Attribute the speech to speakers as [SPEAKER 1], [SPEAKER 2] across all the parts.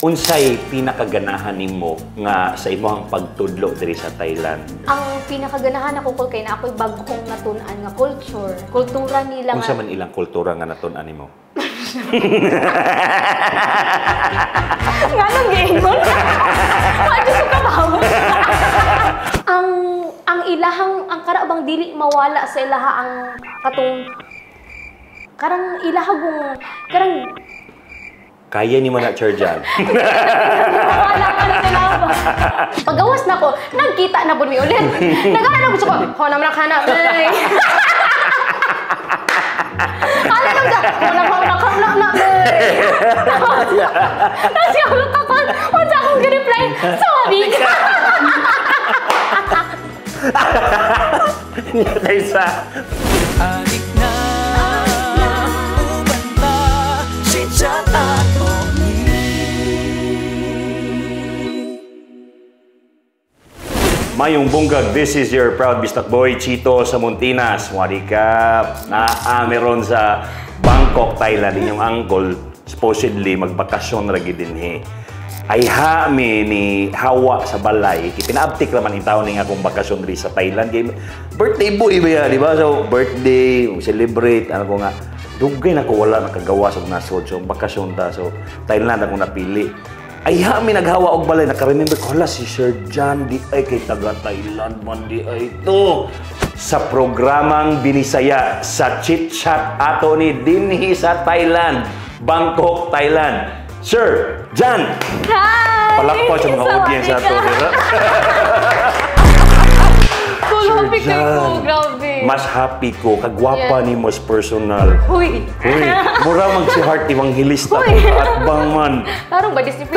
[SPEAKER 1] Unsay pinakaganahan nimo nga sa imong pagtudlo diri sa Thailand?
[SPEAKER 2] Ang pinakaganahan ako kol kay na ako'y bagong natun-an nga culture. Kultura nila
[SPEAKER 1] Unsa man ilang kultura nga natun-an nimo?
[SPEAKER 2] Nga nang giingon. Medyo ko kabaw. ang ilahang ang karabang dili mawala sa ilaha ang katong karang ilahagong karang
[SPEAKER 1] Kaya ni mo na, Churjan.
[SPEAKER 2] Pagawas na ko, nagkita na po mi ulit. Nagana na gusto ko, ho naman ang kana. Kala nang ka, ho na. Tapos yung kakon, unsa akong reply sorry ka.
[SPEAKER 1] Kaysa.
[SPEAKER 3] Anik na ubanda si Jan at Omi.
[SPEAKER 1] Mayong bunggag, this is your proud bistak boy, Chito sa Muntinas. Wadikap. Meron sa Bangkok, Thailand. Inyong uncle, supposedly, magbakasyon ragi dinhi. Ay mi ni Hawa sa balay. Pinaabtik naman yung taon nga akong bakasyon rin sa Thailand. Birthday boy ba yan, di ba? So, birthday, celebrate, ano ko nga. Dugay na ko wala nakagawa sa nasod. So, bakasyon ta. So, Thailand ako napili. Ay mi naghawa og balay. Nakaremember ko, hala si Sir Jan, di ay kay taga Thailand man di ay ito. Sa programang Binisaya sa Chit Chat ato ni dinhi sa Thailand, Bangkok, Thailand. Sir Jan!
[SPEAKER 2] Hi!
[SPEAKER 1] Palakpa sa mga audience ato.
[SPEAKER 2] Cool, happy ko, grabe.
[SPEAKER 1] Mas happy ko, kagwapa ni mas personal.
[SPEAKER 2] Huy!
[SPEAKER 1] Huy, mura mag si Heart Evangelista at bangman.
[SPEAKER 2] Tarong ba Disney?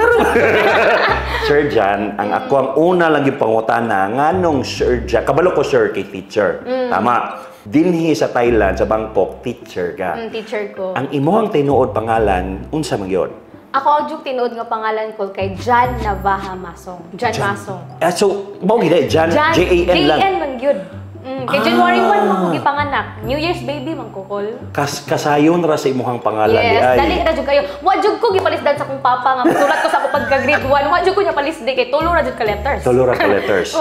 [SPEAKER 1] Sir Jan, ang ako ang una lang yung pangutana, nganong Sir Jan, kabalo ko sir kay teacher. Tama. Dinhi sa Thailand, sa Bangkok, teacher ka.
[SPEAKER 2] Teacher ko.
[SPEAKER 1] Ang imuhang tinuod pangalan, unsa man yun?
[SPEAKER 2] Ako ang tinuod nga pangalan ko kay Jan Navaja Masong. Jan Masong.
[SPEAKER 1] So, mo gina, Jan, J-A-N lang.
[SPEAKER 2] J-A-N man yun. Kay January 1 man ko gipanganak. New Year's baby man ko kol.
[SPEAKER 1] Kasayon ra sa imuhang pangalan di
[SPEAKER 2] Yes,
[SPEAKER 1] ay.
[SPEAKER 2] dali na jud kayo. Wa jud ko gipalisdan sa akong papa nga sulat ko sa ako pagka grade 1. Wa jud ko niya palisdi kay tulo ra jud ka letters.
[SPEAKER 1] Tulo ra ka letters.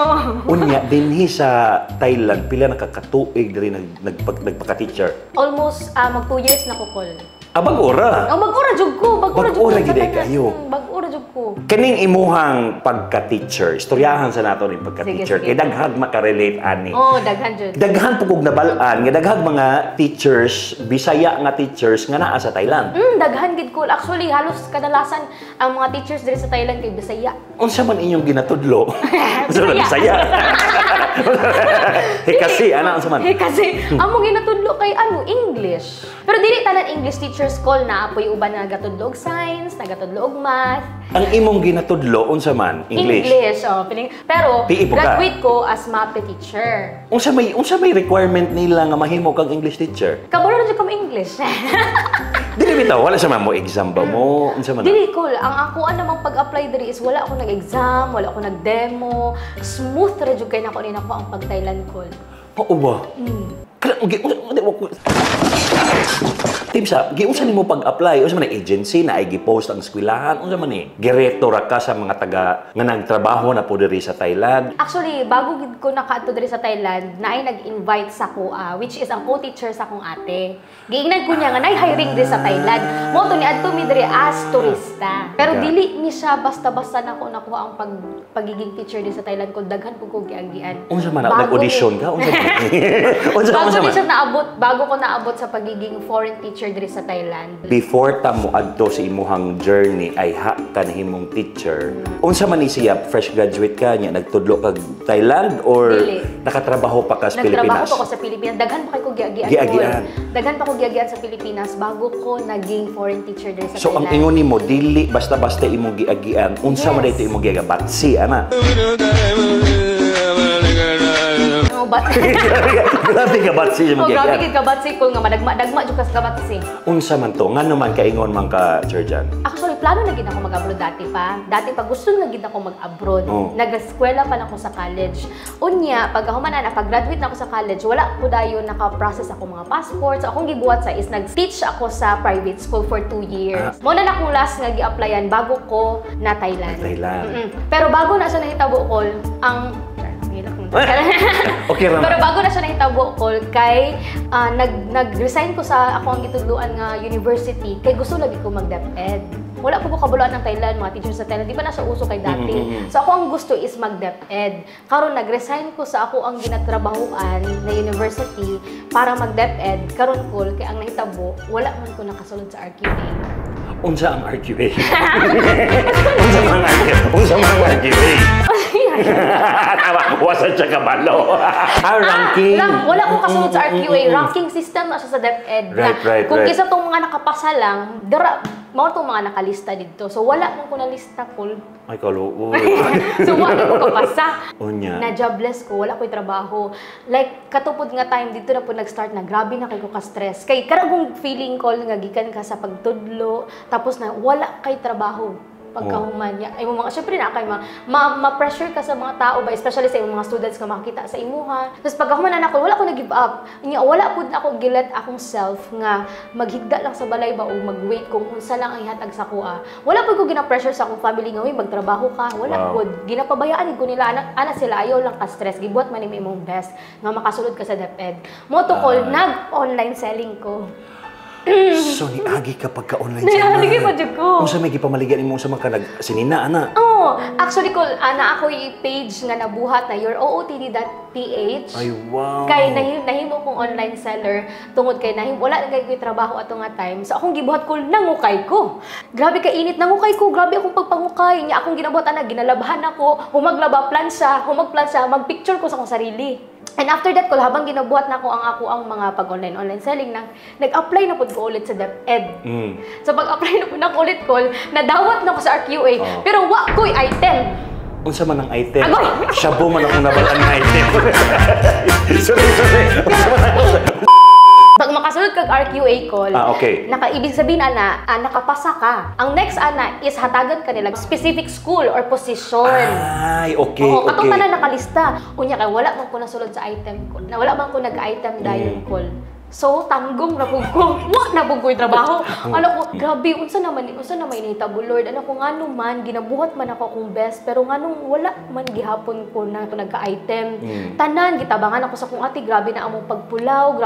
[SPEAKER 1] Unya dinhi sa Thailand pila nakakatuig diri nagpaka-teacher.
[SPEAKER 2] Almost mag 2 years na ko kol.
[SPEAKER 1] Bag-ora.
[SPEAKER 2] Bag-ora jud ko.
[SPEAKER 1] Bag-ora gid kayo.
[SPEAKER 2] Bag-ora jud ko.
[SPEAKER 1] Kaning imuhang pagka-teacher, istoryahan sa nato ning pagka-teacher.
[SPEAKER 2] Sige.
[SPEAKER 1] Kay daghang makarelate ani.
[SPEAKER 2] Oh, daghan jud.
[SPEAKER 1] Daghan pugog nabalaan nga daghang mga teachers, Bisaya nga teachers nga naa sa Thailand.
[SPEAKER 2] Daghan gid ko. Actually, halos kadalasan ang mga teachers diri sa Thailand kay Bisaya.
[SPEAKER 1] Unsa man inyong ginatudlo?
[SPEAKER 2] Bisaya.
[SPEAKER 1] Bisaya. Kasi ana unsa man?
[SPEAKER 2] Kasi amo ginatudlo kay English. Pero dili tanan English teachers call na apoy uban nga gatudlo og science, nagatudlo og math.
[SPEAKER 1] Ang imong ginatudlo unsa man? English.
[SPEAKER 2] Pero
[SPEAKER 1] PE po ka?
[SPEAKER 2] graduate ko as MAPE teacher.
[SPEAKER 1] Unsa may requirement nila nga mahimo kang English teacher?
[SPEAKER 2] Kabalo na jud ko English.
[SPEAKER 1] Dili bitaw wala sa mo exam ba mo unsa man?
[SPEAKER 2] Dili cool. Ang ako namang pag-apply diri is wala ako nag-exam, wala ako nag-demo. Smooth ra jud kay nako ni nako ang pag-Thailand call.
[SPEAKER 1] Oo ba? Timsa, giunsa nimo pag-apply? Unsa man agency na ay gi-post ang eskwelahan? Unsa man ni? Gireto ra ka sa mga taga nga nagtrabaho na po diri sa Thailand?
[SPEAKER 2] Actually, bago gid ko nakaadto diri sa Thailand, naay nag-invite sa kuha, which is ang co-teacher sa akong ate. Giingnan ko niya nga naay hiring diri sa Thailand. Mo to ni adto mi diri as turista. Pero dili ni siya basta-basta nako nakuha ang pagiging teacher diri sa Thailand kung daghan pug ko giagian.
[SPEAKER 1] Unsa man nag-audition ka? Unsa man?
[SPEAKER 2] Bago ko naabot sa pagiging foreign teacher diri sa Thailand.
[SPEAKER 1] Before ta mo adto sa imuhang journey ay ka na himong teacher. Unsa man ni siya fresh graduate ka nya nagtudlo kag Thailand or
[SPEAKER 2] Dili.
[SPEAKER 1] nakatrabaho pa ka sa Pilipinas?
[SPEAKER 2] Nagtrabaho pa ko sa Pilipinas. Daghan pa kay ko giagian. Daghan pa ko giagian sa Pilipinas bago ko naging foreign teacher diri sa
[SPEAKER 1] So
[SPEAKER 2] Thailand.
[SPEAKER 1] ang ingon nimo dili basta-basta imong giagian. Unsa man dito imong giagian? Batsi ana. Grabe ka batsi imong giagian.
[SPEAKER 2] Grabe ka batsi ko nga madagma jud ka sa batsi.
[SPEAKER 1] Unsa man to? Ngano man kaingon man ka Sir Jan?
[SPEAKER 2] Actually, plano na gid ako mag-abroad dati pa. Dati pa gusto na gid ako mag-abroad. Nag-eskwela pa na ako sa college. Unya, pag human na pag-graduate na ako sa college, wala ko dayon naka-process ako mga passports. Akong gibuhat sa is nag-teach ako sa private school for 2 years. Mo na akong last nga gi-applyan bago ko na Thailand. Pero bago na siya nahitabo ko, ang
[SPEAKER 1] Okay,
[SPEAKER 2] pero bago na siya nahitabo ko kay nag-resign ko sa ako ang gitudluan nga university kay gusto lagi ko mag-DepEd. Wala po kabuloan ng Thailand, mga teachers sa Thailand, di ba na siya uso kay dati. So ako ang gusto is mag-DepEd. Karon nag-resign ko sa ako ang ginatrabahuan na university para mag-DepEd. Karon ko kay ang nahitabo, wala man ko nakasulod sa RQA.
[SPEAKER 1] Unsa ang RQA? Unsa man RQA? Wasa siya kabalo. Ranking.
[SPEAKER 2] Wala ko kasunod sa RQA. Ranking system na siya sa DepEd.
[SPEAKER 1] Right.
[SPEAKER 2] Kung isa tong mga nakapasa lang, mao tong mga nakalista dito. So wala man ko na lista kol.
[SPEAKER 1] Ay kaluoy.
[SPEAKER 2] So wala ko kapasa.
[SPEAKER 1] Unya.
[SPEAKER 2] Na jobless ko, wala ko'y trabaho. Like katupod nga time dito na po nag-start na grabe na kay ko ka-stress. Kay karagong feeling ko nga gikan ka sa pagtudlo, tapos na wala kay trabaho. Pagkahuman niya. Ay mo mga, syempre na kay ma-pressure ka sa mga tao ba, especially sa imong mga students nga makakita sa imuha. Tapos pagkahuman na ako, wala ko na-give up. Wala pud na ako gilet akong self nga maghigda lang sa balay ba o mag-wait kung unsa lang ang ihatag sa kuha. Wala pud ko gina-pressure sa akong family nga, magtrabaho ka. Wala pud. Ginapabayaan ko nila, anak sila, ayaw lang ka-stress. Gibuhat man ni imong best nga makasulod ka sa DepEd. Motokol, nag-online selling ko.
[SPEAKER 1] So, niagi ka pagka-online
[SPEAKER 2] Niagi pa dyan ko.
[SPEAKER 1] Kung sa may gipamaligan mo sa mga sinina, ana?
[SPEAKER 2] Oo. Actually, na ako yung page nga nabuhat na yourOOTD.ph.
[SPEAKER 1] Ay, wow.
[SPEAKER 2] Kay nahimo kong online seller tungod kay wala na kay trabaho ato nga time. So akong gibuhat ko nangukay ko. Grabe ka init nangukay ko. Grabe akong pagpangukay. Nya akong ginabuhat ginalabahan ako. Humagplan siya, magpicture ko sa akong sarili. And after that, habang ginabuhat na ako ang mga pag-online selling, nag-apply na po ko ulit sa DepEd. So pag-apply na po na ulit ko, nadawat na ako sa RQA, pero wa ko'y item.
[SPEAKER 1] Unsa man ang item?
[SPEAKER 2] Agoy!
[SPEAKER 1] Shabu man akong nabalaan ng item. Sorry. Unsa man ang
[SPEAKER 2] Pag makasunod kag RQA call,
[SPEAKER 1] okay.
[SPEAKER 2] Ibig sabihin nakapasa ka. Ang next is hatagan ka nila specific school or position.
[SPEAKER 1] Ay, okay,
[SPEAKER 2] Oo,
[SPEAKER 1] okay.
[SPEAKER 2] katong tanan nakalista. Unya kay wala man ko nasulod sa item ko. Wala man ko nag-item dayon call. So, tanggong na po ko. Na po ko'y trabaho. Ano ko, grabe, unsa naman inihitabo, Lord. Ano ko, nga man, ginabuhat man ako akong best, pero nga wala man gihapon ko na nagka-item. Tanan, gitabangan ako sa kong ate, grabe na among pagpulaw,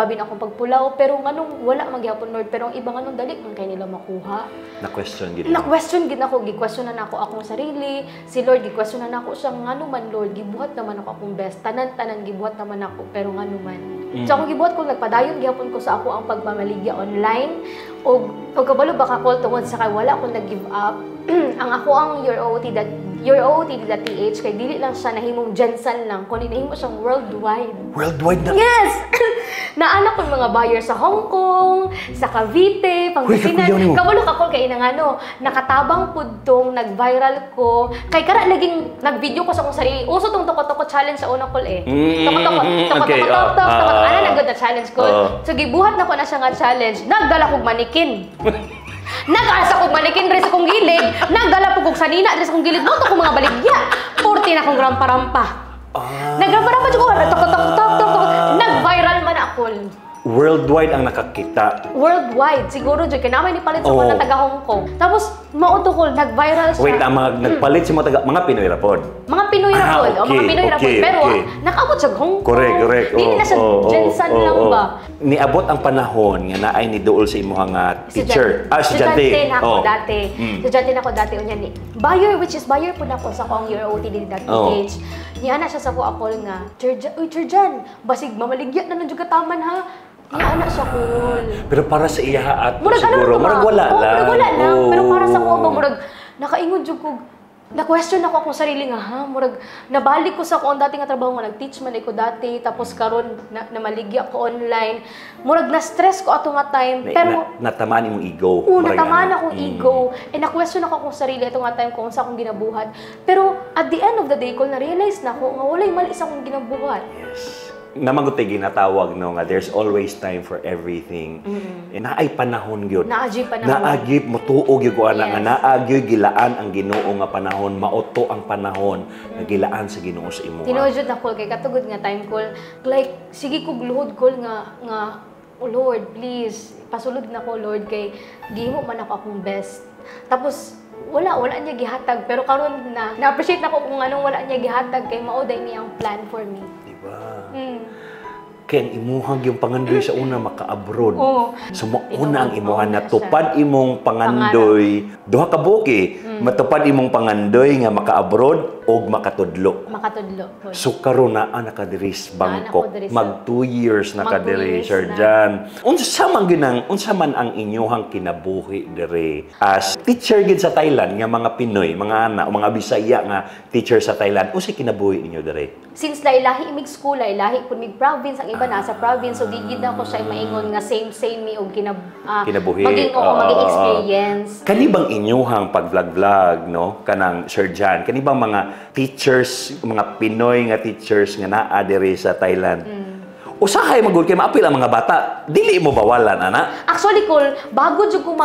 [SPEAKER 2] pero nga wala man gihapon, Lord. Pero ang iba nga dali man kay nila makuha.
[SPEAKER 1] Na-question gid.
[SPEAKER 2] Na-question gid ako, gi-question na ako akong sarili. Si Lord, gi-question na ako siya, nga man, Lord, gibuhat naman ako akong best. Tanan, gibuhat naman ako, pero nga man. So, ako gibuhat ko, nagpadayon, gihapon ko sa ako ang pagmamaligya online o kabalo baka call tungod sa kay wala akong nag-give up. Ang ako ang yourOOTD.ph kay dili lang siya nahimong Jensen lang kundi nahimo siyang worldwide.
[SPEAKER 1] Worldwide na?
[SPEAKER 2] Yes! Naanak ko mga buyer sa Hong Kong, sa Cavite, Pangasinan. Kabalo ka call kay nakatabang pud tong nag-viral ko. Kay kara naging nag-video ko sa akong sarili. Uso tong toko-toko challenge sa una call Toko-toko. Ana nagod na challenge ko. So gibuhat na ko na siya nga challenge. Nagdala kog manikin. Nag-asa kong manikin rin sa kong gilid. Nagdala po kong sanina rin sa kong gilid. Moto kong mga baligya. 40 na kong rampa-rampa. Nagrampa-rampa siya ko. Nag-viral man ako.
[SPEAKER 1] Worldwide ang nakakita.
[SPEAKER 2] Worldwide. Siguro dyan. Kinamay ni palit sa mga taga Hong Kong. Tapos, mauto ko. Nag-viral siya.
[SPEAKER 1] Wait, ang nagpalit si mga Pinoy rapod.
[SPEAKER 2] Mga Pinoy rapod. Mga Pinoy rapod. Pero, nakaabot siya Hong Kong.
[SPEAKER 1] Correct.
[SPEAKER 2] Hindi na siya Jensen lang ba?
[SPEAKER 1] Niabot ang panahon nga naay ni duol sa imong teacher.
[SPEAKER 2] Estudyante na ako dati. Estudyante na ako dati. Buyer, which is buyer po na ako sa akong yourOOTD.ph. Niya na siya sa ako nga, Jan, basig mamaligya na nandiyo kataman ha. Niya na siya cool.
[SPEAKER 1] Pero para sa iya at
[SPEAKER 2] murag
[SPEAKER 1] siguro, murag wala lang.
[SPEAKER 2] Murag wala lang. Pero para sa ako, murag nakaingon jud ko. Na-question ako akong sarili nga, murag nabalik ko sa akong dati nga trabaho nga nag-teach man ako dati tapos karon namaligya ko online. Murag na-stress ko ato nga time pero
[SPEAKER 1] natamaan imong ego.
[SPEAKER 2] Natamaan akong ego. And na-question ako akong sarili ato nga time kung sa akong ginabuhat. Pero at the end of the day ko na-realize na ako nga walay mali sa akong ginabuhat.
[SPEAKER 1] Yes. namaguti ginatawag no nga there's always time for everything. Naay panahon gyud.
[SPEAKER 2] Naadyoy panahon.
[SPEAKER 1] Naagip mo tuog gyud ko ana nga
[SPEAKER 2] Yes.
[SPEAKER 1] naagyoy gilaan ang Ginoo nga panahon, mauto ang panahon nga gilaan sa Ginoo sa imo.
[SPEAKER 2] Tinuod na call kay katugod nga time call. Like sige kog luhod call nga oh Lord, please pasulod na ko Lord kay gihimo man ako akong best. Tapos wala niya gihatag pero karon na-appreciate na ko kung anong wala niya gihatag kay mao day niyang plan for me.
[SPEAKER 1] Diba?
[SPEAKER 2] Mm.
[SPEAKER 1] Ken imuhag yung pangandoy sa una maka-abroad.
[SPEAKER 2] Oo.
[SPEAKER 1] So mauna ang imuhan na
[SPEAKER 2] Inuhag
[SPEAKER 1] tupad imong pangandoy. Duha ka buki, matupad imong pangandoy nga maka-abroad og makatudlo.
[SPEAKER 2] Makatudlo.
[SPEAKER 1] So karon na ka diri sa Bangkok.
[SPEAKER 2] Ako diri sa-
[SPEAKER 1] Mag 2 years na ka
[SPEAKER 2] Mag 2
[SPEAKER 1] diri,
[SPEAKER 2] years
[SPEAKER 1] Sir
[SPEAKER 2] na.
[SPEAKER 1] Jan. Unsa man ang inyong kinabuhi diri as teacher gid sa Thailand nga mga Pinoy, mga anak, mga Bisaya nga teacher sa Thailand. Unsa kinabuhi ninyo diri?
[SPEAKER 2] Since lahi imig school, lahi kun mig province, ang iba nasa province, so di gid ako siya maingon nga same mi og
[SPEAKER 1] Kinabuhi.
[SPEAKER 2] maging maging experience.
[SPEAKER 1] Kani bang inyuhang pag-vlog-vlog, no? Kanang Sir Jan, kani bang mga teachers, mga Pinoy nga teachers nga naa diri sa Thailand? Usahay magud kay maapil ang mga bata. Dili mo bawalan ana?
[SPEAKER 2] Actually, bago jud ko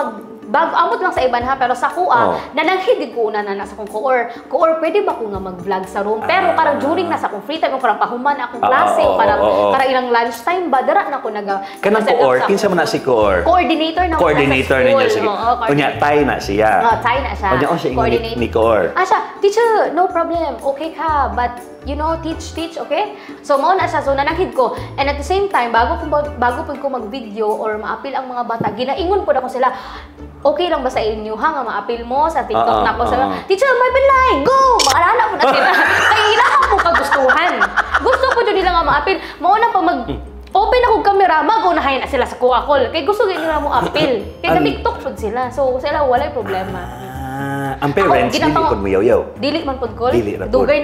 [SPEAKER 2] bago amot lang sa iban ha, pero sa kuha,
[SPEAKER 1] Oh.
[SPEAKER 2] nananghid ko una na nasa kong kuor, pwede ba ko nga mag-vlog sa room? Pero karang during nasa akong free time, karang pahuman akong klase, karang ilang lunchtime ba, dara na ko
[SPEAKER 1] Kanang koor, kinsa man na si koor?
[SPEAKER 2] Coordinator na ko
[SPEAKER 1] Coordinator
[SPEAKER 2] sa school.
[SPEAKER 1] ninyo sige.
[SPEAKER 2] Oo,
[SPEAKER 1] Kunya Thai na siya.
[SPEAKER 2] Thai na siya.
[SPEAKER 1] Kunya siya ingon
[SPEAKER 2] Coordinator.
[SPEAKER 1] ni koor.
[SPEAKER 2] Siya, teacher, no problem, okay ka, but you know, teach, okay? So, mao na siya, so nananghid ko. And at the same time, bago po ko mag-video or maapil ang mga bata, ginaingon po na ko sila, okay lang ba sa inyo ha, nga maapil mo sa TikTok na ko sila, teacher, may bilay, go! Maalala ko na sila. Kaya ilahan po kagustuhan. Gusto po dyan nila nga maapil. Mao na pa open ako camera, mag-unahin na sila sa kuha call. Kaya gusto nila mo apil. Kaya TikTok po sila. So, sila walay problema.
[SPEAKER 1] Ang parents, dili
[SPEAKER 2] ginapang-
[SPEAKER 1] ko mo yaw-yaw.
[SPEAKER 2] Dili man pod call.
[SPEAKER 1] Dili ra pod.
[SPEAKER 2] Dugay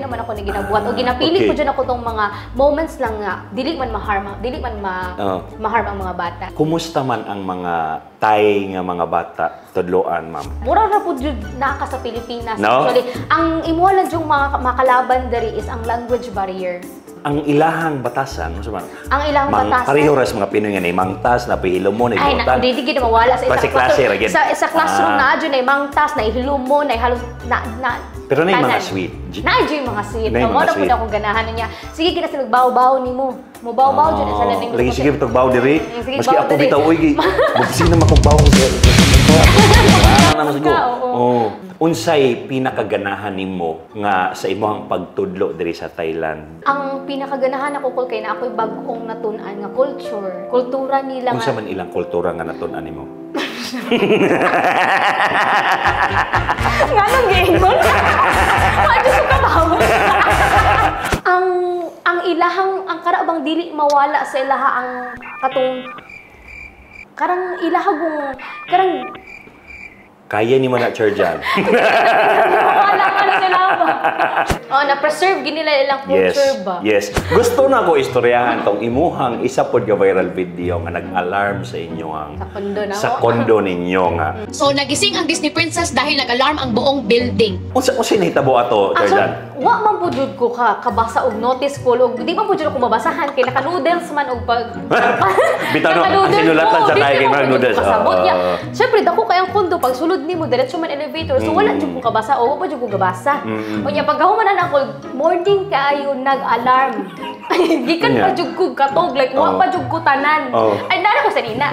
[SPEAKER 2] naman ako ni ginabuhat o ginapili
[SPEAKER 1] Okay.
[SPEAKER 2] ko dyan ako tong mga moments lang nga dili man
[SPEAKER 1] Oo.
[SPEAKER 2] ma-harm ang mga bata.
[SPEAKER 1] Kumusta man ang mga Thai nga mga bata tudloan, ma'am?
[SPEAKER 2] Mura ra pud jud naka sa Pilipinas.
[SPEAKER 1] No?
[SPEAKER 2] Actually, ang imo lang jung mga makalaban diri is ang language barrier.
[SPEAKER 1] Ang ilahang batasan, ano man?
[SPEAKER 2] Ang ilang batasan.
[SPEAKER 1] Pareho ras mga Pinoy nga na mangtas, na pihilo mo, na
[SPEAKER 2] Ay,
[SPEAKER 1] ibutan.
[SPEAKER 2] di gid mawala sa
[SPEAKER 1] Klase-klase ra gid.
[SPEAKER 2] sa classroom na adyo na mangtas na ihilom mo na halos na
[SPEAKER 1] Pero na yung mga
[SPEAKER 2] tanan.
[SPEAKER 1] sweet.
[SPEAKER 2] Na adyo yung mga sweet.
[SPEAKER 1] Na yung
[SPEAKER 2] Mo
[SPEAKER 1] mga
[SPEAKER 2] na pud
[SPEAKER 1] sweet.
[SPEAKER 2] akong ganahan niya. Sige kina sila baw-baw nimo. Mo baw-baw jud sa laning.
[SPEAKER 1] Lagi sige tugbaw diri.
[SPEAKER 2] Sige,
[SPEAKER 1] Maski
[SPEAKER 2] baw
[SPEAKER 1] ako
[SPEAKER 2] diri.
[SPEAKER 1] bitaw oy gi. Mugsin na makugbaw ko. Ana na sigo.
[SPEAKER 2] Oo.
[SPEAKER 1] Oh, unsay pinakaganahan nimo nga sa imong pagtudlo diri sa Thailand?
[SPEAKER 2] Ang pinakaganahan ako kay na ako'y bagong natun-an nga culture. Kultura nila
[SPEAKER 1] Unsa
[SPEAKER 2] nga.
[SPEAKER 1] man ilang kultura nga natun-an nimo?
[SPEAKER 2] Nga nang gaingon. Ano sa kabaw? ang ilahang ang karabang dili mawala sa ilaha ang katong karang ilahagong karang
[SPEAKER 1] Kaya ni mo na Charjan.
[SPEAKER 2] mawala ka na sila ba? Oh, na-preserve ginila ilang culture ba?
[SPEAKER 1] Yes. Gusto na ko istoryahan tong imuhang isa pod ka viral video nga nag-alarm sa inyo ang
[SPEAKER 2] Sa kondo na
[SPEAKER 1] sa
[SPEAKER 2] mo.
[SPEAKER 1] kondo ninyo nga.
[SPEAKER 4] So, nagising ang Disney Princess dahil nag-alarm ang buong building.
[SPEAKER 1] Unsa nahitabo ato,
[SPEAKER 2] So,
[SPEAKER 1] Charjan?
[SPEAKER 2] wa man po jud ko kabasa og notice ko og di man po jud ko mabasahan kay naka-noodles man og pag
[SPEAKER 1] Bitaw no,
[SPEAKER 2] naka-noodles
[SPEAKER 1] sinulat lang
[SPEAKER 2] ko,
[SPEAKER 1] sa
[SPEAKER 2] di
[SPEAKER 1] tayo kay
[SPEAKER 2] man
[SPEAKER 1] mga
[SPEAKER 2] po jud
[SPEAKER 1] noodles.
[SPEAKER 2] ko kasabot niya.
[SPEAKER 1] Oo.
[SPEAKER 2] Syempre dako kay ang kondo pag sulod nimo diretso man elevator so wala jud ko kabasa o wa pa jud ko gabasa. Unya pag human na ako morning kaayo nag-alarm. Gikan
[SPEAKER 1] Unya.
[SPEAKER 2] pa jud ko katog like wa
[SPEAKER 1] Oo.
[SPEAKER 2] pa jud ko tanan.
[SPEAKER 1] Oo.
[SPEAKER 2] Ay dala ko sa nina.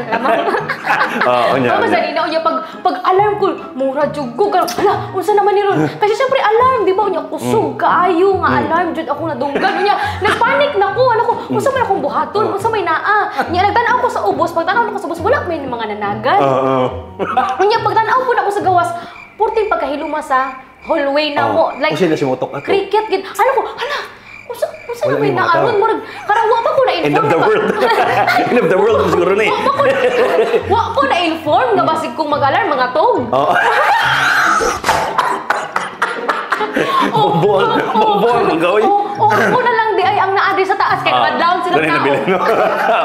[SPEAKER 1] Unya.
[SPEAKER 2] Mama sa nina unya pag alarm ko mura jud ko hala unsa naman ni ron kasi syempre alarm di ba unya kusog kaayo nga alarm jud ako nadunggan unya nagpanik na ko ano ko unsa man akong buhaton unsa may naa nya nagtan-aw ko sa ubos pagtan-aw ko sa ubos wala may mga nanagan unya pagtan-aw po na ko sa gawas purting pagkahiluma sa hallway na mo like
[SPEAKER 1] Unsa na simutok ato?
[SPEAKER 2] cricket gid ano ko hala unsa
[SPEAKER 1] Wala
[SPEAKER 2] na may
[SPEAKER 1] may mga
[SPEAKER 2] naaron
[SPEAKER 1] tao.
[SPEAKER 2] murag karang wa pa ko na
[SPEAKER 1] End of the world. End of the world siguro ni.
[SPEAKER 2] wa ko na inform nga basig kung mag-alarm mga tog
[SPEAKER 1] Oo. Bobo ang gawin.
[SPEAKER 2] Oo, ako na lang di ay ang naadri sa taas kay kadlaw sila
[SPEAKER 1] Dali na
[SPEAKER 2] tao.
[SPEAKER 1] bilhin mo.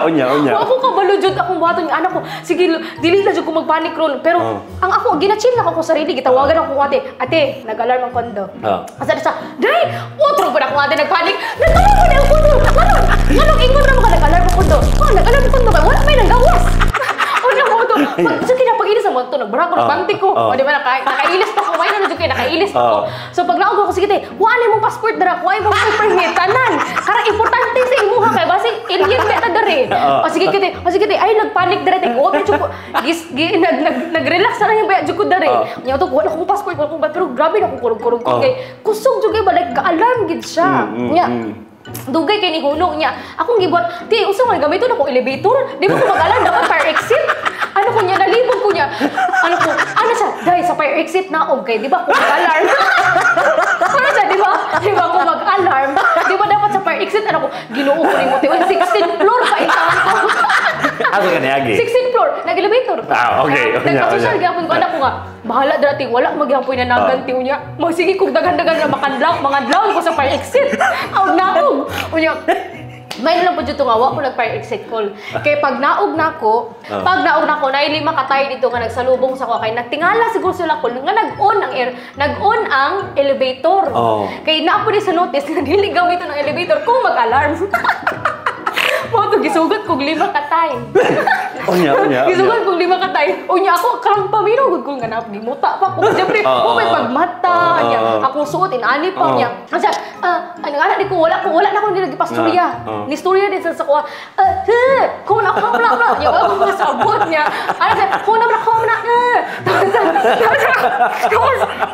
[SPEAKER 1] Unya.
[SPEAKER 2] Wa ko kabalo kabalo jud akong buhaton yung anak ko. Sige, dili na jud ko magpanik ron. Pero ang ako gina-chill na ako sa sarili, gitawagan ako ate. Ate, nag-alarm ang kondo. Asa siya, "Day, utro ba na ako ate nagpanik? Nag-alarm mo na ang kondo. Nganong ingon ra mo ka nag-alarm ang kondo? Nag-alarm ang kondo kay wala may nanggawas." Una mo to. So kinapag-ilis sa mo to, nagbarako nagbanti ko. O di ba nakailis pa ko, may na jud kay nakailis pa ko. So pag naog ko sige te, wala mo passport dara, wala mo permit tanan. Karang importante sa imuha kay basi alien na ta dere. O sige kite, ay nagpanik dere te. O jud ko nag-relax na yung baya jud ko dere. Nya to wala ko passport, wala ko pero grabe na ko kurog-kurog kay kusog jud kay balik ka-alarm gid siya. Nya dugay kay ni hulong niya. Akong gibuhat, ti usa man gamiton ako elevator. Di mo ko mag-alarm dapat fire exit. Ano ko niya nalibog ko niya. Ano siya? Dai sa fire exit na okay, di ba ko mag-alarm? Ano siya, di ba? Di ba ko mag-alarm? Di ba dapat sa fire exit ano ko Ginoo ko ni mo ti 16th floor pa itaon ko.
[SPEAKER 1] Asa ka niagi?
[SPEAKER 2] 16th floor, nag-elevator.
[SPEAKER 1] Okay.
[SPEAKER 2] Nagpa-social gyapon ko anak ko nga. Bahala dati wala magyapon na naganti unya. Magsige kog dagan-dagan na mga adlaw ko sa fire exit. Naog. Unya. May lang po dito nga, ko nag-fire exit call. Kaya pag naog na ko, na 5 katay dito nga nagsalubong sa ko. Kaya nagtingala siguro sila ko, nga nag-on ang elevator. Kaya naapo ni sa notice, na dili gawin ito ng elevator kung mag-alarm. Mo to gisugat kog 5 katay.
[SPEAKER 1] Unya.
[SPEAKER 2] Gisugat kog 5 katay. Unya ako karang pamiro gud ko nga nagimuta pa ko. Siyempre, may pagmata niya. Akong suot inani pa niya. Kasi ano ana di ko wala na ko nila gipastorya. Ni storya din sa ko. Ko na ko bla. Yo ako masabot niya. Ano sa ko na.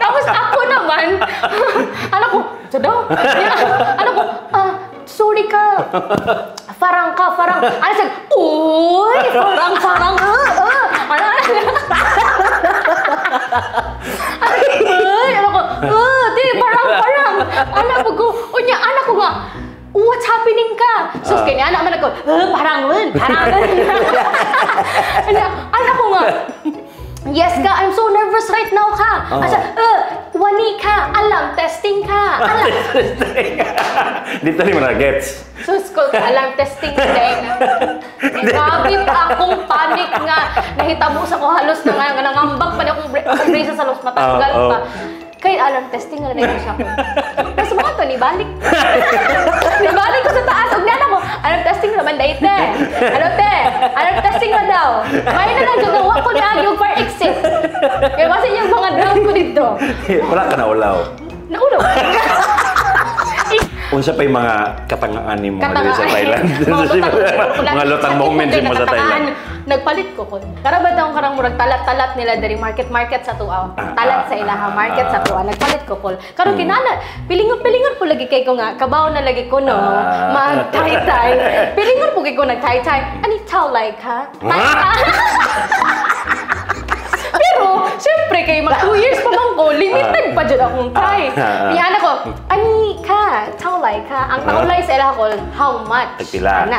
[SPEAKER 2] Tapos ako naman. Ano ko? Todo. Ano ko? Sorry ka. Farang. Ano siya? Uy! Farang. Ano ko? Di, farang. Anak ko. Unya, anak ko nga. What's happening ka? So, kaya anak man ako, parang. Anak ko nga. Yes ka, I'm so nervous right now ka. Asa, wani ka, alarm testing ka.
[SPEAKER 1] Dito ni mo na gets.
[SPEAKER 2] Sus ko, alarm testing din. Grabe pa akong panic nga. Nahitabo sa ko halos na nga, nangambak pa na akong braces sa los matanggal pa. Kaya alarm testing nga na siya ko. Tapos mga to, nibalik. Nibalik ko sa taas. Huwag na ako, alarm testing naman dahil te. Ano te? Alarm testing na daw. May na lang dyan, huwag ko na yung fire exit. Kaya kasi yung mga drone ko dito.
[SPEAKER 1] Wala ka na ulaw.
[SPEAKER 2] Naulaw.
[SPEAKER 1] Unsa pa yung mga katangaan ni mo sa Thailand? Mga lotang moment mo sa Thailand.
[SPEAKER 2] Nagpalit ko ko. Karabat akong karang murag talat-talat nila dari market sa tuaw. Talat sa ilaha market sa tuaw. Nagpalit ko ko. Karon kinala, pilingon po lagi kay ko nga kabaw na lagi ko no. Mag-tay-tay. Pilingon po kay ko nag-tay-tay. Ani chow like ha? Pero, siyempre, kayo mga 2 years pa man ko, limited pa dyan akong Thai. Iyan ako, ani ka, taulay ka. Ang taulay sa ilaha ko, how much?
[SPEAKER 1] Tagpila.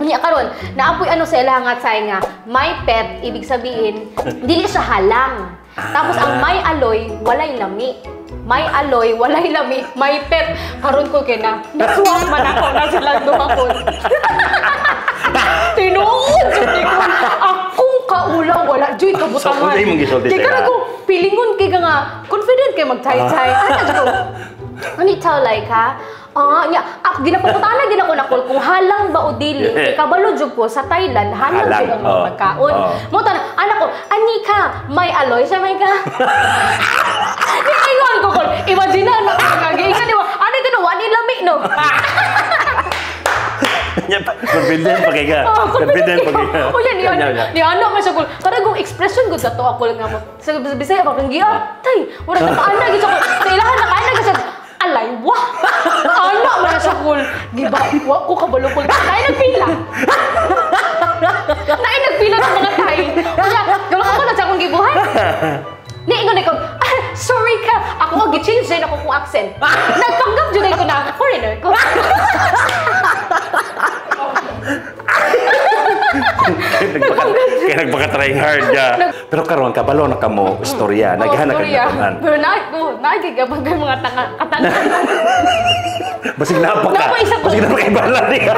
[SPEAKER 2] Unya karon, naapoy ano sa ilaha nga Thai nga, may pet, ibig sabihin, dili siya halang. Tapos ang may aloy, walay lami. May aloy, walay lami, may pet. Karon ko kina, nasuwak man ako na silang dumakon. Tinuod, Judy ko. Akong kaulaw, wala. Judy, kabutangan.
[SPEAKER 1] So, mong gisulti
[SPEAKER 2] kaya ka ko, pilingon kay ka nga, confident kay mag-tay-tay. Ano ko? Ano itaulay ka? Ginapaputana din ako nakul kung halang ba o dili. Ikabalo jud ko sa Thailand, halang jud ang mga magkaon. Mo tan, anak ko, ani ka, may aloy sa may ka. Ingon ko kon, imagine na kagay di ba? Ano ito no, wani lami no.
[SPEAKER 1] Confident pa kay ka. Confident pa kay ka.
[SPEAKER 2] O yan, ni ano man siya ko. Karagong expression ko sa to ako lang nga mo. Sa Bisaya pa kang giya. Tay, mura ka paana gid ko. Sa ilahan na kaana kasi alay, wah! Ano man siya ko. Giba, wa ko kabalukol. Nay nagpila. Nay nagpila ng mga Tay. Kaya, gawin ko na sa akong gibuhat. Niingon ko, sorry ka. Ako gi-change din ako kung accent. Nagpanggap dyan ko na foreigner ko.
[SPEAKER 1] Kaya nagpaka-try hard ya. Pero karon kabalo na kamo istorya, naghahanap ka naman.
[SPEAKER 2] Pero nagigabag ang mga katangan.
[SPEAKER 1] Basig na pa ka. Basig na pa kay bala di ka.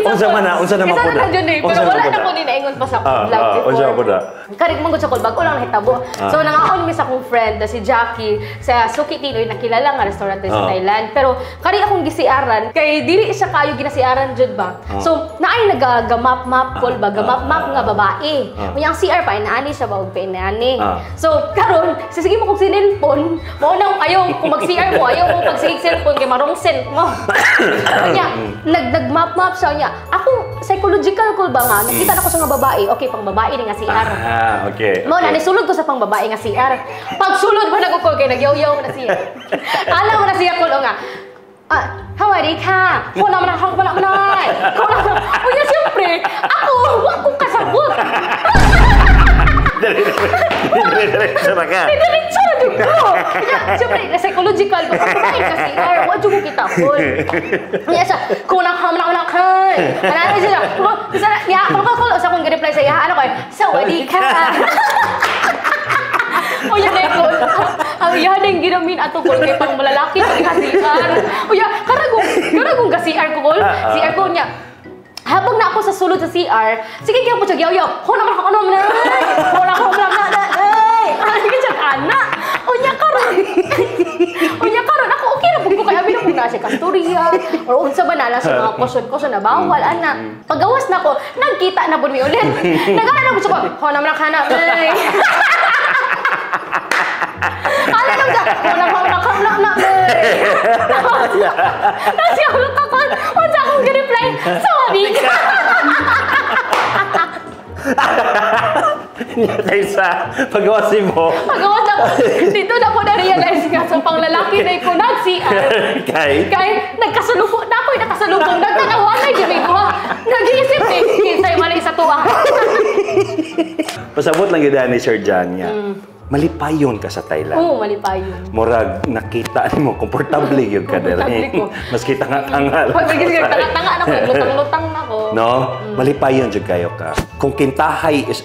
[SPEAKER 1] Unsa man na po na.
[SPEAKER 2] Pero wala na ko ni naingon pa sa vlog before.
[SPEAKER 1] Unsa po na.
[SPEAKER 2] Karig mangod sa kulbag, ulang nahitabo. So nangaon mi sa akong friend na si Jackie sa Suki Tinoy, nakilala nga restaurant sa Thailand. Pero kari akong gisiaran kay dili siya kayo ginasiaran jud ba. So naay nagamap-map call ba, gamap-map nga babae. Unyang CR pa inaani siya ba og inaani. So karon sige mo kog sinilpon, mao na ayaw kung mag-CR mo, ayaw mo pagsigig cellphone kay marong send mo. Kanya nagmap-map siya niya. Ako psychological call ba nga nakita na ko sa nga babae. Okay, pang babae ni nga CR.
[SPEAKER 1] Okay.
[SPEAKER 2] Mo na nisulod ko sa pang babae nga CR. Pagsulod ba nagko kay nagyaw-yaw na siya. Kala mo na siya kulo nga. Hawari ka. Ko naman ako wala man. Ko naman. Unya siyempre, ako wa ko kasabot.
[SPEAKER 1] Diretso na ka.
[SPEAKER 2] Diretso na jud ko. Siyempre, psychological ko babae nga CR. Wa jud ko kita kul. Unya siya, ko nang hamna kay. Ana siya. Bisa ya, ko sa akong reply sa iya. Ano kay? Sawadi ka. O yan ay ko. Ang yan ginamin ato ko kay pang malalaki nga CR. O yan, karagong ga CR ko kol. CR ko niya. Habang na ako sa sulod sa CR, sige kaya po siya yaw-yaw. Ko naman ako naman na. Ko na ako naman na. Sige siya anak. O niya karon ako okay na po ko kaya abin na siya kasturya. Or unsa ba na sa mga kusyon na bawal anak. Pagawas na ko, nagkita na po mi ulit. Nagana na po siya ko. Ko naman kana. Ala nang da, wala na. Tapos yung kakon, unsa akong reply, sorry.
[SPEAKER 1] Kaysa pagawasin mo.
[SPEAKER 2] Pagawas ako, dito na ko na-realize nga sa panglalaki na ko nag-CR. Kay nagkasalubong, na ako'y nakasalubong, nagtatawanay di may buha. Nag-iisip eh, kinsa'y mali sa tuwa.
[SPEAKER 1] Pasabot lang yun ni Sir John niya. Malipayon ka sa Thailand.
[SPEAKER 2] Oo, malipayon.
[SPEAKER 1] Murag nakita mo, komportable yun ka
[SPEAKER 2] Komportable ko.
[SPEAKER 1] Mas kita nga tanga.
[SPEAKER 2] Tanga na ko, lutang-lutang na ko.
[SPEAKER 1] No? Malipayon dyan kayo ka. Kung kintahay is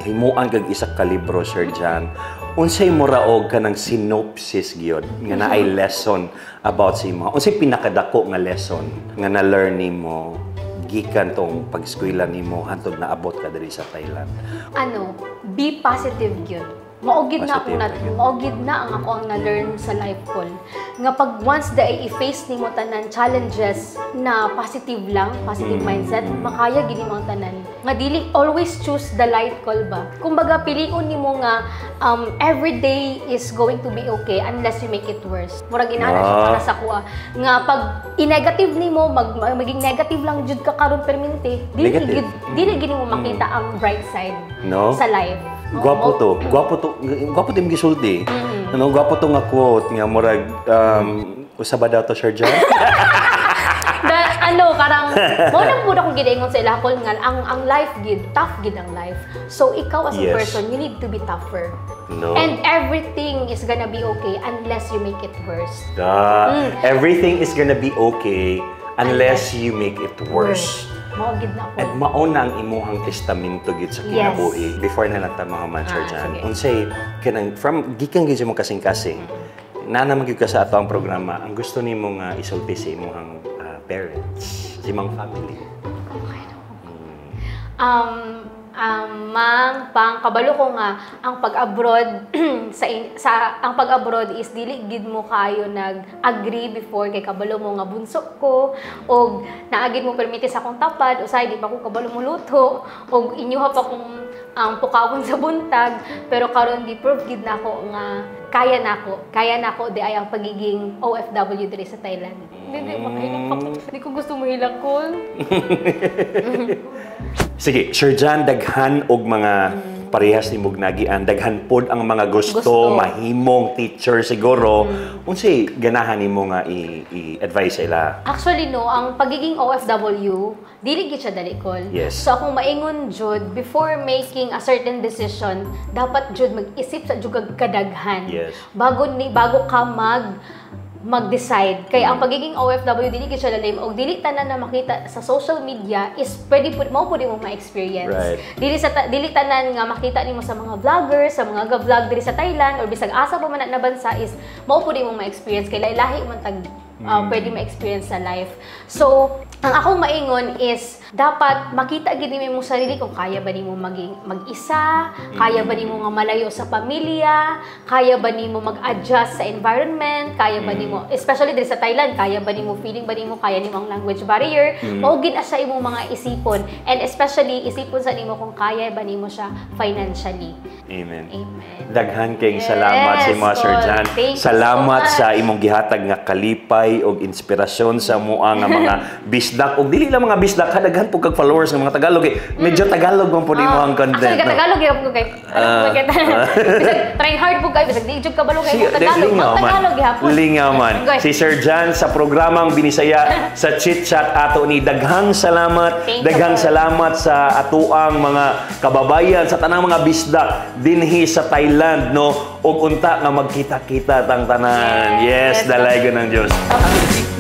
[SPEAKER 1] himuan kag isa ka libro, Sir John, unsay moraog ka ng synopsis gyud nga naay lesson about sa imo. Unsay pinakadako nga lesson nga na-learn nimo gikan tong pag-eskwela nimo hantod naabot ka diri sa Thailand?
[SPEAKER 2] Be positive gyud. Maugid na ako
[SPEAKER 1] Positive,
[SPEAKER 2] maugid na ang ako ang na-learn sa life call. Nga pag once da i-face nimo tanan challenges na positive lang, positive mindset, makaya gini mong tanan. Nga dili always choose the light call ba. Kumbaga pilion nimo nga every day is going to be okay unless you make it worse. Murag inana siya para sa kuha. Nga pag i-negative nimo maging negative lang jud ka karon permanente, dili gini mo makita ang bright side sa life.
[SPEAKER 1] Gwapo to yung gisulti. Gwapo to nga quote nga murag usaba daw to Sir John.
[SPEAKER 2] Karang mo nang pud akong gidaingon sa ilakol nga ang life gid tough gid ang life. So ikaw as a person, you need to be tougher. And everything is gonna be okay unless you make it worse.
[SPEAKER 1] Everything is gonna be okay unless you make it worse.
[SPEAKER 2] Maugid na ako.
[SPEAKER 1] At mauna ang imuhang testamento gid sa kinabuhi. Before na lang ta mga man, Sir John. Unsay kanang from gikan gid mo kasing-kasing. Naman gyud ka sa ato ang programa. Ang gusto nimo nga isulti sa imuhang parents, sa imong family.
[SPEAKER 2] Okay na. Mang kabalo ko nga ang pag-abroad ang pag-abroad is dili gid mo kayo nag-agree before kay kabalo mo nga bunso ko og naagid mo permite sa akong tapad usay di pa ko kabalo mo luto og inyuha pa kung pukawon sa buntag pero karon di prove gid nako nga kaya nako di ay ang pagiging OFW diri sa Thailand. Hindi ko gusto mo hilakol.
[SPEAKER 1] Sige, Sir John, daghan og mga parehas ni Mugnagian, daghan pod ang mga gusto mahimong teacher siguro. Unsay ganahan nimo nga i-advise ila?
[SPEAKER 2] Actually ang pagiging OFW dili gid siya dali kol. So akong maingon jud before making a certain decision, dapat jud mag-isip sa jud kadaghan. Bago ka mag-decide. Kaya ang pagiging OFW, dili gid siya lalim og dili tanan na makita sa social media is pwede mo ma-experience. Dili tanan nga makita nimo sa mga vloggers, sa mga ga-vlog diri sa Thailand or bisag asa pa man na bansa is mao pud mo ma-experience kay lahi man tag pwede ma-experience sa life. So, ang akong maingon is, dapat makita gid mo mong sarili kung kaya ba nimo maging mag-isa, kaya ba nimo nga malayo sa pamilya, kaya ba nimo mag-adjust sa environment, kaya ba nimo, especially diri sa Thailand, kaya ba nimo feeling ba nimo kaya nimo ang language barrier, mao gid asa imong mga isipon, and especially isipon sa nimo kung kaya ba nimo siya financially.
[SPEAKER 1] Amen.
[SPEAKER 2] Amen.
[SPEAKER 1] Daghan kayong salamat sa mga Sir Jan.
[SPEAKER 2] Thank you
[SPEAKER 1] Salamat
[SPEAKER 2] so much.
[SPEAKER 1] sa imong gihatag nga kalipay o inspirasyon sa mua nga mga bisdak. O dili lang mga bisdak, daghan po kag followers ng mga Tagalog. Medyo Tagalog man po nimo ang content.
[SPEAKER 2] Actually, Tagalog gyud ko kay. Trying hard po kay bisag di jud kabalo kay Tagalog. Tagalog gyapon.
[SPEAKER 1] Lingaw man. Si Sir Jan sa programang Binisaya sa Chit Chat ato ni daghang salamat.
[SPEAKER 2] Thank you,
[SPEAKER 1] Daghang
[SPEAKER 2] sir.
[SPEAKER 1] salamat sa atuang mga kababayan sa tanang mga bisdak dinhi sa Thailand, no, ug unta nga magkita-kita tang tanan. Yes,
[SPEAKER 2] Yes.
[SPEAKER 1] dalay ng Dios.
[SPEAKER 3] Adik